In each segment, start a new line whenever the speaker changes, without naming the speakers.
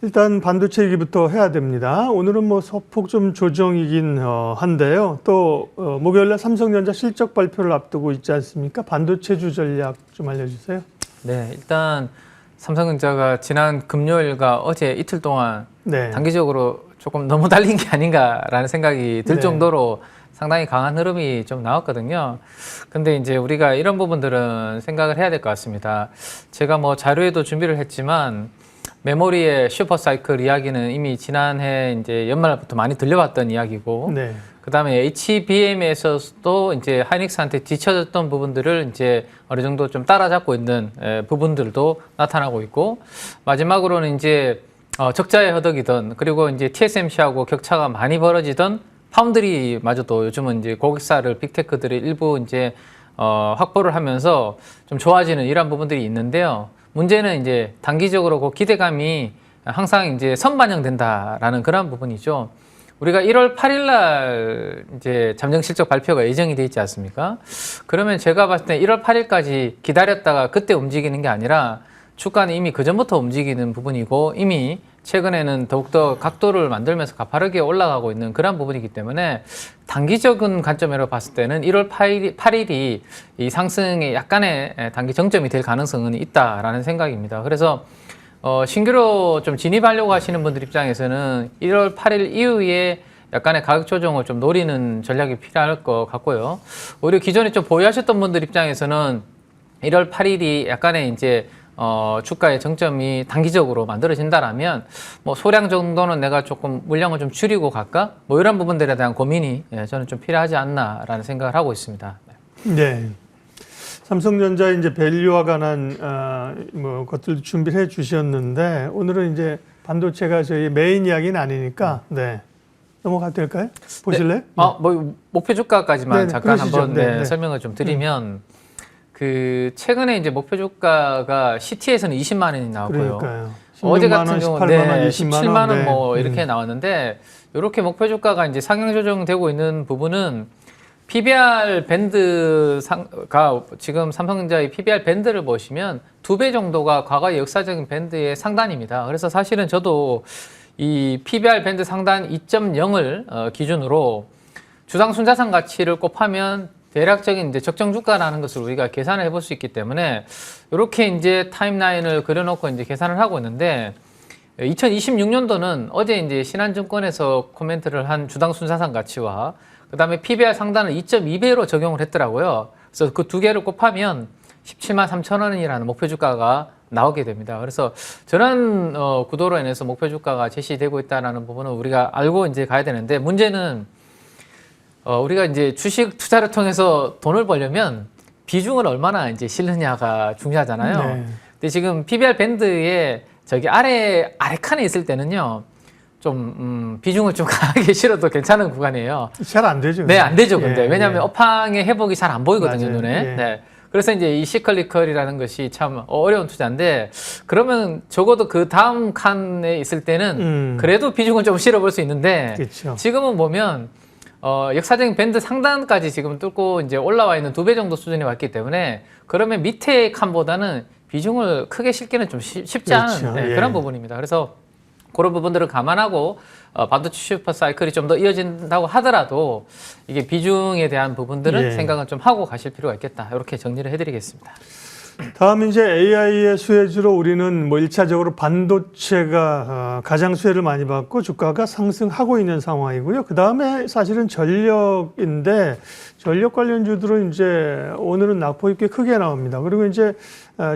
일단 반도체 얘기부터 해야 됩니다. 오늘은 뭐 소폭 좀 조정이긴 한데요. 또 목요일날 삼성전자 실적 발표를 앞두고 있지 않습니까? 반도체주 전략 좀 알려주세요.
네, 일단 삼성전자가 지난 금요일과 어제 이틀 동안
네.
단기적으로 조금 너무 달린 게 아닌가라는 생각이 들
네.
정도로 상당히 강한 흐름이 좀 나왔거든요. 근데 이제 우리가 이런 부분들은 생각을 해야 될 것 같습니다. 제가 뭐 자료에도 준비를 했지만 메모리의 슈퍼사이클 이야기는 이미 지난해 이제 연말부터 많이 들려왔던 이야기고,
네.
그다음에 HBM에서도 이제 하이닉스한테 뒤쳐졌던 부분들을 이제 어느 정도 좀 따라잡고 있는 부분들도 나타나고 있고, 마지막으로는 이제 적자에 허덕이던, 그리고 이제 TSMC하고 격차가 많이 벌어지던 파운드리마저도 요즘은 이제 고객사를 빅테크들이 일부 이제 확보를 하면서 좀 좋아지는 이런 부분들이 있는데요. 문제는 이제 단기적으로 그 기대감이 항상 이제 선반영된다라는 그런 부분이죠. 우리가 1월 8일 날 이제 잠정 실적 발표가 예정이 돼 있지 않습니까? 그러면 제가 봤을 때 1월 8일까지 기다렸다가 그때 움직이는 게 아니라 주가는 이미 그전부터 움직이는 부분이고, 이미 최근에는 더욱더 각도를 만들면서 가파르게 올라가고 있는 그런 부분이기 때문에 단기적인 관점으로 봤을 때는 1월 8일이 이 상승의 약간의 단기 정점이 될 가능성은 있다라는 생각입니다. 그래서 신규로 좀 진입하려고 하시는 분들 입장에서는 1월 8일 이후에 약간의 가격 조정을 좀 노리는 전략이 필요할 것 같고요. 오히려 기존에 좀 보유하셨던 분들 입장에서는 1월 8일이 약간의 이제 주가의 정점이 단기적으로 만들어진다라면 뭐 소량 정도는 내가 조금 물량을 좀 줄이고 갈까? 뭐 이런 부분들에 대한 고민이 저는 좀 필요하지 않나라는 생각을 하고 있습니다.
네. 삼성전자 이제 밸류와 관한 뭐 것들도 준비를 해 주셨는데, 오늘은 이제 반도체가 저희 메인 이야기는 아니니까 네. 넘어가도 될까요? 보실래요?
네. 뭐 목표 주가까지만
네네,
잠깐
그러시죠.
한번
네네.
설명을 좀 드리면, 그 최근에 이제 목표 주가가 CT에서는 20만 원이 나왔고요.
그러니까요.
어제
16만
같은
원,
경우
18만 원, 20만
17만
원,
원
네.
뭐 이렇게 나왔는데, 이렇게 목표 주가가 이제 상향 조정되고 있는 부분은 PBR 밴드가 지금 삼성전자의 PBR 밴드를 보시면 2배 정도가 과거의 역사적인 밴드의 상단입니다. 그래서 사실은 저도 이 PBR 밴드 상단 2.0을 기준으로 주당 순자산 가치를 곱하면 대략적인 이제 적정 주가라는 것을 우리가 계산을 해볼 수 있기 때문에, 이렇게 이제 타임라인을 그려놓고 이제 계산을 하고 있는데, 2026년도는 어제 이제 신한증권에서 코멘트를 한 주당 순자산 가치와 그다음에 PBR 상단을 2.2배로 적용을 했더라고요. 그래서 그 두 개를 곱하면 17만 3천 원이라는 목표 주가가 나오게 됩니다. 그래서 저런 구도로 인해서 목표 주가가 제시되고 있다는 부분은 우리가 알고 이제 가야 되는데, 문제는 우리가 이제 주식 투자를 통해서 돈을 벌려면 비중을 얼마나 이제 실느냐가 중요하잖아요.
네.
근데 지금 PBR 밴드에 저기 아래 칸에 있을 때는요, 좀 비중을 좀 강하게 실어도 괜찮은 구간이에요.
잘 안 되죠.
네, 안 되죠. 근데
예,
왜냐하면
예.
업황의 회복이 잘 안 보이거든요,
맞아요.
눈에.
예.
네. 그래서 이제 이 시클리컬이라는 것이 참 어려운 투자인데, 그러면 적어도 그 다음 칸에 있을 때는 그래도 비중을 좀 실어볼 수 있는데,
그렇죠.
지금은 보면 역사적인 밴드 상단까지 지금 뚫고 이제 올라와 있는 2배 정도 수준이 왔기 때문에, 그러면 밑에 칸보다는 비중을 크게 실기는 좀 쉽지 않은
그렇죠. 예.
그런 부분입니다. 그래서 그런 부분들을 감안하고 반도체 슈퍼 사이클이 좀 더 이어진다고 하더라도 이게 비중에 대한 부분들은
예.
생각을 좀 하고 가실 필요가 있겠다. 이렇게 정리를 해드리겠습니다.
다음 이제 AI의 수혜주로 우리는 뭐 1차적으로 반도체가 가장 수혜를 많이 받고 주가가 상승하고 있는 상황이고요. 그 다음에 사실은 전력인데, 전력 관련주들은 이제 오늘은 낙폭이 꽤 크게 나옵니다. 그리고 이제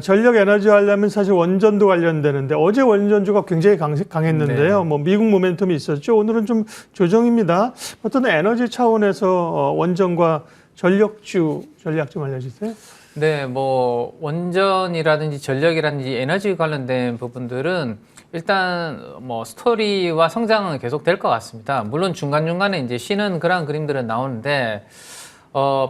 전력 에너지 하려면 사실 원전도 관련되는데, 어제 원전주가 굉장히 강했는데요.
네.
뭐 미국 모멘텀이 있었죠. 오늘은 좀 조정입니다. 어떤 에너지 차원에서 원전과 전력주 전략 좀 알려주세요.
네, 뭐 원전이라든지 전력이라든지 에너지 관련된 부분들은 일단 뭐 스토리와 성장은 계속 될 것 같습니다. 물론 중간중간에 이제 쉬는 그런 그림들은 나오는데,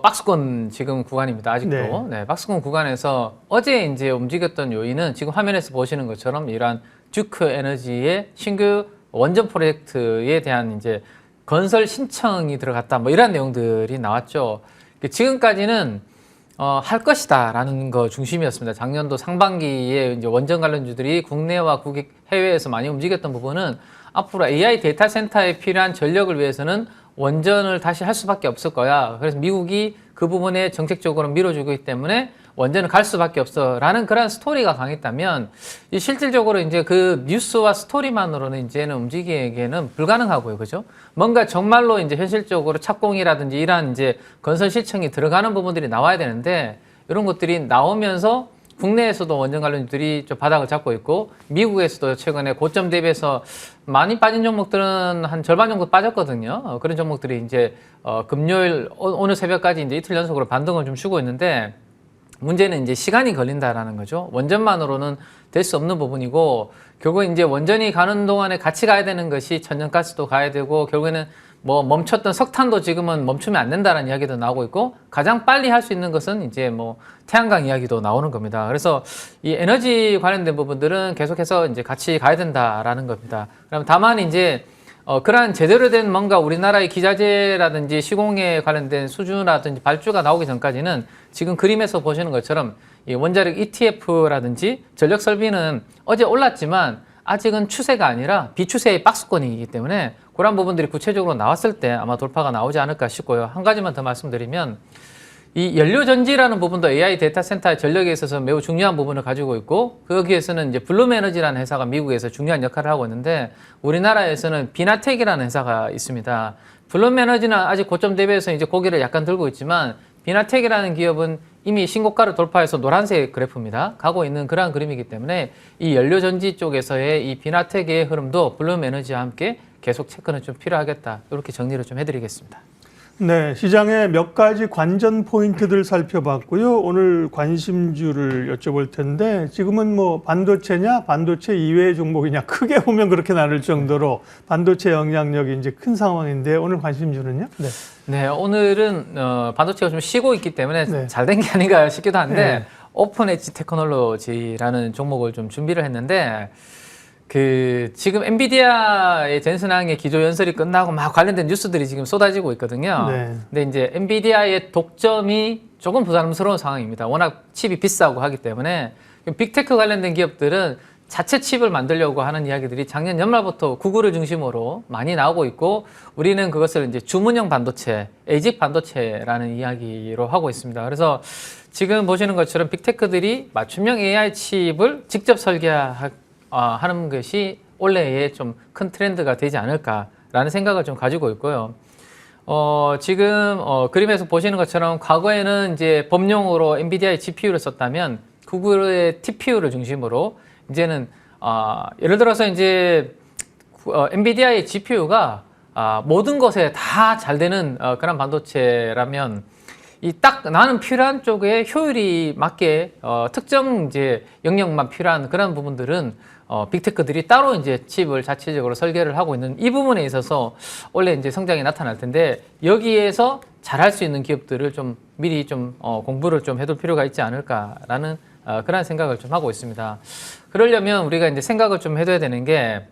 박스권 지금 구간입니다. 아직도. 네, 박스권 구간에서 어제 이제 움직였던 요인은 지금 화면에서 보시는 것처럼 이러한 듀크 에너지의 신규 원전 프로젝트에 대한 이제 건설 신청이 들어갔다, 뭐 이런 내용들이 나왔죠. 지금까지는 할 것이다라는 거 중심이었습니다. 작년도 상반기에 이제 원전 관련주들이 국내와 국외 해외에서 많이 움직였던 부분은 앞으로 AI 데이터 센터에 필요한 전력을 위해서는 원전을 다시 할 수밖에 없을 거야. 그래서 미국이 그 부분에 정책적으로 밀어주고 있기 때문에 원전을 갈 수밖에 없어라는 그런 스토리가 강했다면 이 실질적으로 이제 그 뉴스와 스토리만으로는 이제는 움직이기에는 불가능하고요, 그죠? 뭔가 정말로 이제 현실적으로 착공이라든지 이러한 이제 건설 실程이 들어가는 부분들이 나와야 되는데 이런 것들이 나오면서 국내에서도 원전 관련주들이 좀 바닥을 잡고 있고 미국에서도 최근에 고점 대비해서 많이 빠진 종목들은 한 절반 정도 빠졌거든요. 그런 종목들이 이제 금요일 오늘 새벽까지 이제 이틀 연속으로 반등을 좀 주고 있는데 문제는 이제 시간이 걸린다라는 거죠. 원전만으로는 될 수 없는 부분이고 결국 이제 원전이 가는 동안에 같이 가야 되는 것이 천연가스도 가야 되고 결국에는 뭐 멈췄던 석탄도 지금은 멈추면 안 된다는 이야기도 나오고 있고 가장 빨리 할 수 있는 것은 이제 뭐 태양광 이야기도 나오는 겁니다. 그래서 이 에너지 관련된 부분들은 계속해서 이제 같이 가야 된다라는 겁니다. 그럼 다만 이제 그러한 제대로 된 뭔가 우리나라의 기자재라든지 시공에 관련된 수주라든지 발주가 나오기 전까지는 지금 그림에서 보시는 것처럼 이 원자력 ETF라든지 전력 설비는 어제 올랐지만 아직은 추세가 아니라 비추세의 박스권이기 때문에 그런 부분들이 구체적으로 나왔을 때 아마 돌파가 나오지 않을까 싶고요. 한 가지만 더 말씀드리면 이 연료전지라는 부분도 AI 데이터 센터의 전력에 있어서 매우 중요한 부분을 가지고 있고 거기에서는 이제 블룸에너지라는 회사가 미국에서 중요한 역할을 하고 있는데 우리나라에서는 비나텍이라는 회사가 있습니다. 블룸에너지는 아직 고점 대비해서 이제 고개를 약간 들고 있지만 비나텍이라는 기업은 이미 신고가를 돌파해서 노란색 그래프입니다. 가고 있는 그러한 그림이기 때문에 이 연료전지 쪽에서의 이 비나텍의 흐름도 블룸에너지와 함께 계속 체크는 좀 필요하겠다. 이렇게 정리를 좀 해드리겠습니다.
네, 시장의 몇 가지 관전 포인트들 살펴봤고요. 오늘 관심주를 여쭤볼 텐데 지금은 뭐 반도체냐 반도체 이외의 종목이냐 크게 보면 그렇게 나눌 정도로 반도체 영향력이 이제 큰 상황인데 오늘 관심주는요? 네.
네, 오늘은 반도체가 좀 쉬고 있기 때문에
네.
잘 된 게 아닌가 싶기도 한데
네.
오픈 엣지 테크놀로지라는 종목을 좀 준비를 했는데 지금 엔비디아의 젠슨항의 기조 연설이 끝나고 막 관련된 뉴스들이 지금 쏟아지고 있거든요.
네.
근데 이제 엔비디아의 독점이 조금 부담스러운 상황입니다. 워낙 칩이 비싸고 하기 때문에 빅테크 관련된 기업들은 자체 칩을 만들려고 하는 이야기들이 작년 연말부터 구글을 중심으로 많이 나오고 있고 우리는 그것을 이제 주문형 반도체, 에이직 반도체라는 이야기로 하고 있습니다. 그래서 지금 보시는 것처럼 빅테크들이 맞춤형 AI 칩을 직접 하는 것이 올해의 좀 큰 트렌드가 되지 않을까라는 생각을 좀 가지고 있고요. 지금 그림에서 보시는 것처럼 과거에는 이제 범용으로 엔비디아의 GPU를 썼다면 구글의 TPU를 중심으로 이제는 예를 들어서 이제 엔비디아의 GPU가 모든 것에 다 잘 되는 그런 반도체라면 이 딱 나는 필요한 쪽에 효율이 맞게 특정 이제 영역만 필요한 그런 부분들은 빅테크들이 따로 이제 칩을 자체적으로 설계를 하고 있는 이 부분에 있어서 원래 이제 성장이 나타날 텐데 여기에서 잘할 수 있는 기업들을 좀 미리 좀 공부를 좀 해둘 필요가 있지 않을까라는 그런 생각을 좀 하고 있습니다. 그러려면 우리가 이제 생각을 좀 해둬야 되는 게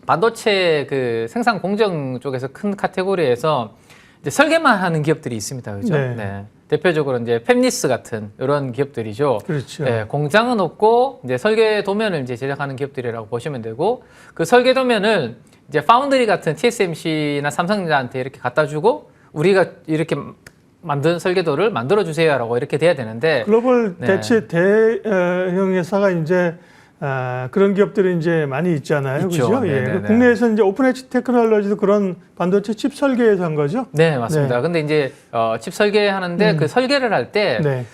반도체 그 생산 공정 쪽에서 큰 카테고리에서 이제 설계만 하는 기업들이 있습니다. 그죠?
네.
네. 대표적으로 이제 팹리스 같은 이런 기업들이죠.
그렇죠.
네, 공장은 없고 이제 설계 도면을 이제 제작하는 기업들이라고 보시면 되고 그 설계 도면을 이제 파운드리 같은 TSMC나 삼성전자한테 이렇게 갖다 주고 우리가 이렇게 만든 설계도를 만들어 주세요라고 이렇게 돼야 되는데
글로벌
네.
대체 대형 회사가 이제 그런 기업들이 이제 많이 있잖아요.
있죠.
그죠? 예.
네네네.
국내에서 이제 오픈 엣지 테크놀로지도 그런 반도체 칩 설계에서 한 거죠?
네, 맞습니다.
네.
근데 이제 칩 설계하는데 그 설계를 할 때
네.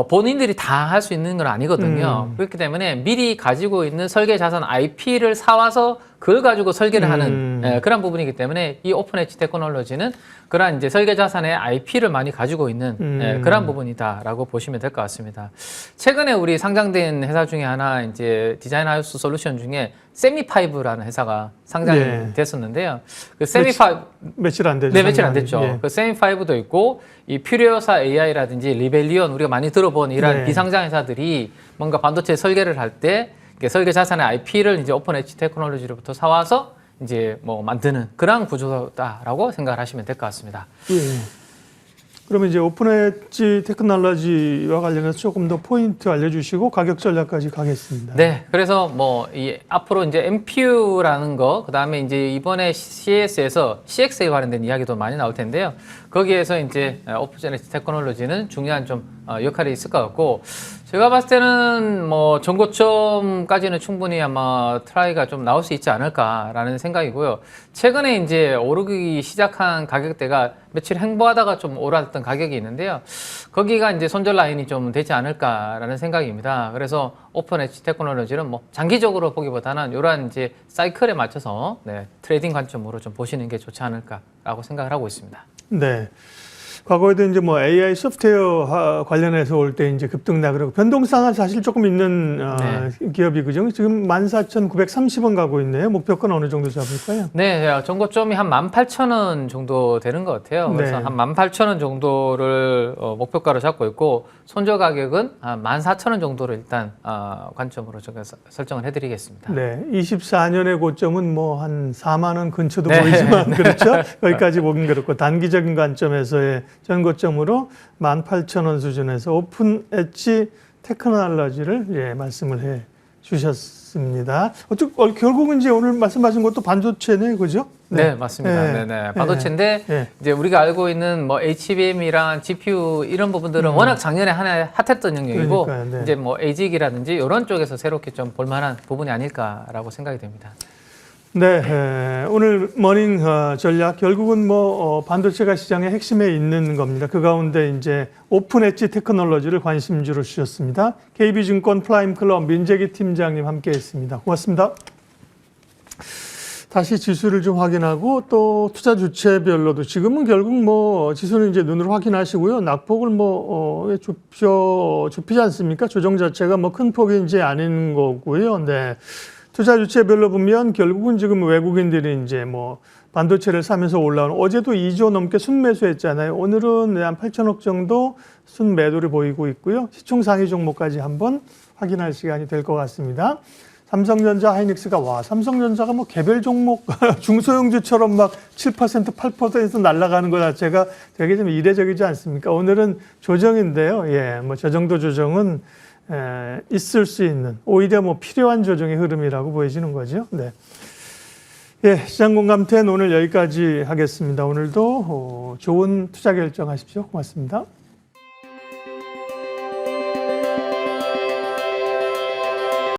본인들이 다 할 수 있는 건 아니거든요. 그렇기 때문에 미리 가지고 있는 설계 자산 IP를 사와서 그걸 가지고 설계를 하는 그런 부분이기 때문에 이 오픈 엣지 테크놀로지는 그런 이제 설계 자산의 IP를 많이 가지고 있는 그런 부분이다라고 보시면 될 것 같습니다. 최근에 우리 상장된 회사 중에 하나 이제 디자인 하우스 솔루션 중에 세미파이브라는 회사가 상장이
네.
됐었는데요. 그 세미파이브
며칠 안 되죠.
네, 며칠 안 됐죠.
예.
그 세미5도 있고 이 퓨리오사 AI라든지 리벨리온 우리가 많이 들어본 이런
네.
비상장 회사들이 뭔가 반도체 설계를 할 때 설계 자산의 IP를 이제 오픈 엣지 테크놀로지로부터 사와서 이제 뭐 만드는 그런 구조다라고 생각을 하시면 될 것 같습니다.
예. 그러면 이제 오픈 엣지 테크놀로지와 관련해서 조금 더 포인트 알려주시고 가격 전략까지 가겠습니다.
네, 그래서 뭐 이 앞으로 이제 MPU라는 거, 그다음에 이제 이번에 CES에서 CX에 관련된 이야기도 많이 나올 텐데요. 거기에서 이제 오픈 엣지 테크놀로지는 중요한 좀 역할이 있을 것 같고, 제가 봤을 때는 뭐 전고점까지는 충분히 아마 트라이가 좀 나올 수 있지 않을까라는 생각이고요. 최근에 이제 오르기 시작한 가격대가 며칠 행보하다가 좀 올랐던 가격이 있는데요. 거기가 이제 손절 라인이 좀 되지 않을까라는 생각입니다. 그래서 오픈 엣지 테크놀로지는 뭐 장기적으로 보기보다는 이러한 이제 사이클에 맞춰서 트레이딩 관점으로 좀 보시는 게 좋지 않을까라고 생각을 하고 있습니다.
네. 과거에도 이제 뭐 AI 소프트웨어 관련해서 올 때 이제 급등락을 변동성은 사실 조금 있는 기업이 그죠? 지금 14,930원 가고 있네요. 목표가는 어느 정도 잡을까요?
네, 전고점이 한 18,000원 정도 되는 것 같아요. 그래서
네.
한 18,000원 정도를 목표가로 잡고 있고, 손절 가격은 한 14,000원 정도를 일단 관점으로 제가 설정을 해드리겠습니다.
네, 24년의 고점은 뭐 한 4만 원 근처도 보이지만 그렇죠. 거기까지 보긴 그렇고 단기적인 관점에서의 전고점으로 18,000원 수준에서 오픈 엣지 테크놀로지를 말씀을 해 주셨습니다. 결국은 이제 오늘 말씀하신 것도 반도체네, 그죠?
네, 맞습니다. 네. 반도체인데 이제 우리가 알고 있는 뭐 HBM이랑 GPU 이런 부분들은 워낙 작년에 하나 핫했던 영역이고,
그러니까요, 네.
이제 뭐 ASIC이라든지 이런 쪽에서 새롭게 좀 볼만한 부분이 아닐까라고 생각이 됩니다.
네, 오늘 머닝 전략 결국은 뭐 반도체가 시장의 핵심에 있는 겁니다. 그 가운데 이제 오픈 엣지 테크놀로지를 관심주로 주셨습니다. KB증권 프라임클럽 민재기 팀장님 함께했습니다. 고맙습니다. 다시 지수를 좀 확인하고 또 투자 주체별로도 지금은 결국 뭐 지수는 이제 눈으로 확인하시고요. 낙폭을 뭐 좁히지 않습니까? 조정 자체가 뭐 큰 폭이 이제 아닌 거고요. 네. 투자 주체별로 보면 결국은 지금 외국인들이 이제 뭐 반도체를 사면서 올라오는, 어제도 2조 넘게 순매수했잖아요. 오늘은 한 8천억 정도 순매도를 보이고 있고요. 시총 상위 종목까지 한번 확인할 시간이 될 것 같습니다. 삼성전자, 하이닉스가 삼성전자가 뭐 개별 종목 중소형주처럼 막 7%, 8% 날아가는 것 자체가 되게 좀 이례적이지 않습니까? 오늘은 조정인데요. 뭐 저 정도 조정은 있을 수 있는, 오히려 뭐 필요한 조정의 흐름이라고 보여지는 거죠. 네. 시장 공감텐 오늘 여기까지 하겠습니다. 오늘도 좋은 투자 결정하십시오. 고맙습니다.